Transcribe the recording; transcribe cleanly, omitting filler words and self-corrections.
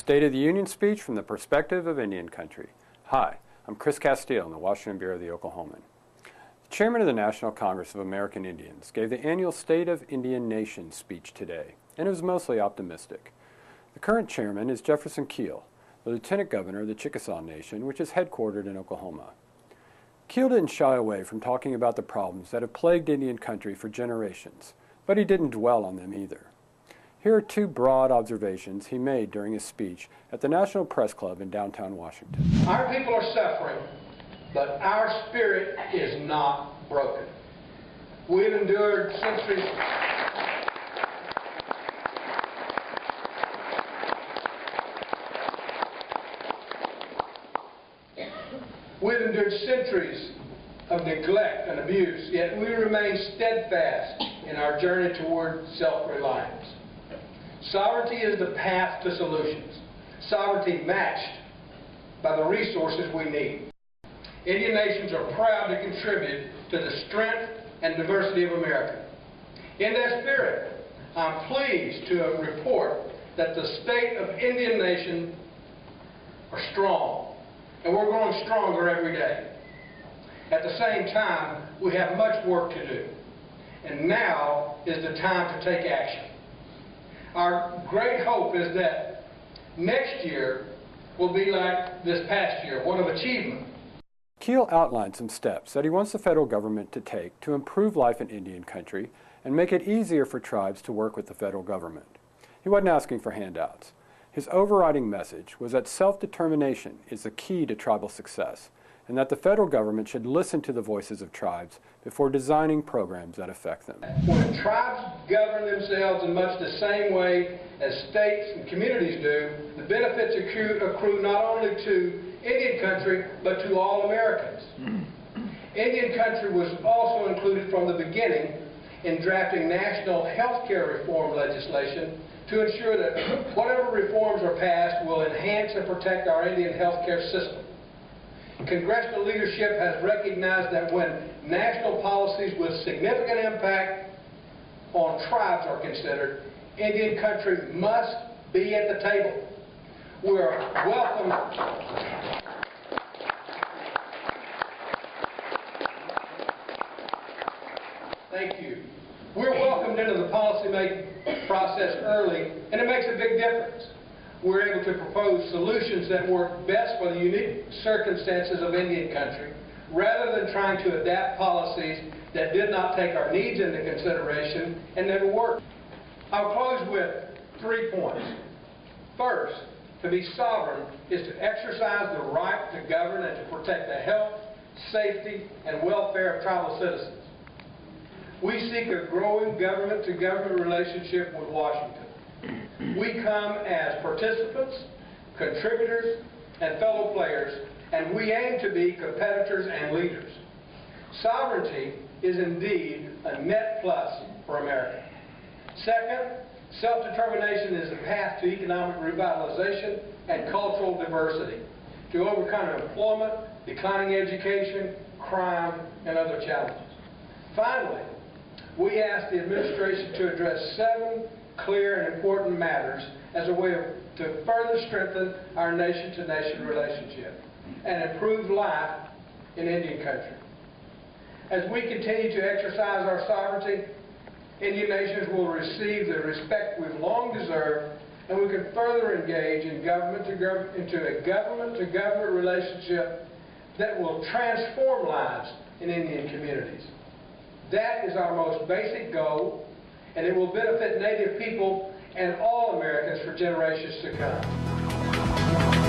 State of the Union speech from the perspective of Indian country. Hi, I'm Chris Castile in the Washington Bureau of the Oklahoman. The chairman of the National Congress of American Indians gave the annual State of Indian Nation speech today, and it was mostly optimistic. The current chairman is Jefferson Keel, the lieutenant governor of the Chickasaw Nation, which is headquartered in Oklahoma. Keel didn't shy away from talking about the problems that have plagued Indian country for generations, but he didn't dwell on them either. Here are two broad observations he made during his speech at the National Press Club in downtown Washington. Our people are suffering, but our spirit is not broken. We've endured centuries. We've endured centuries of neglect and abuse, yet we remain steadfast in our journey toward self-reliance. Sovereignty is the path to solutions. Sovereignty matched by the resources we need. Indian nations are proud to contribute to the strength and diversity of America. In that spirit, I'm pleased to report that the state of Indian Nation are strong, and we're growing stronger every day. At the same time, we have much work to do, and now is the time to take action. Our great hope is that next year will be like this past year, one of achievement. Keel outlined some steps that he wants the federal government to take to improve life in Indian country and make it easier for tribes to work with the federal government. He wasn't asking for handouts. His overriding message was that self-determination is the key to tribal success, and that the federal government should listen to the voices of tribes before designing programs that affect them. When tribes govern themselves in much the same way as states and communities do, the benefits accrue not only to Indian country, but to all Americans. Indian country was also included from the beginning in drafting national health care reform legislation to ensure that whatever reforms are passed will enhance and protect our Indian health care system. Congressional leadership has recognized that when national policies with significant impact on tribes are considered, Indian country must be at the table. We're welcome. Thank you. We're welcomed into the policy-making process early, and it makes a big difference. We're able to propose solutions that work best for the unique circumstances of Indian country, rather than trying to adapt policies that did not take our needs into consideration and never worked. I'll close with 3 points. First, to be sovereign is to exercise the right to govern and to protect the health, safety, and welfare of tribal citizens. We seek a growing government-to-government relationship with Washington. We come as participants, contributors, and fellow players, and we aim to be competitors and leaders. Sovereignty is indeed a net plus for America. Second, self-determination is a path to economic revitalization and cultural diversity, to overcome unemployment, declining education, crime, and other challenges. Finally, we ask the administration to address 7 clear and important matters as a way to further strengthen our nation-to-nation relationship and improve life in Indian country. As we continue to exercise our sovereignty, Indian nations will receive the respect we've long deserved, and we can further engage in into a government-to-government relationship that will transform lives in Indian communities. That is our most basic goal, and it will benefit Native people and all Americans for generations to come.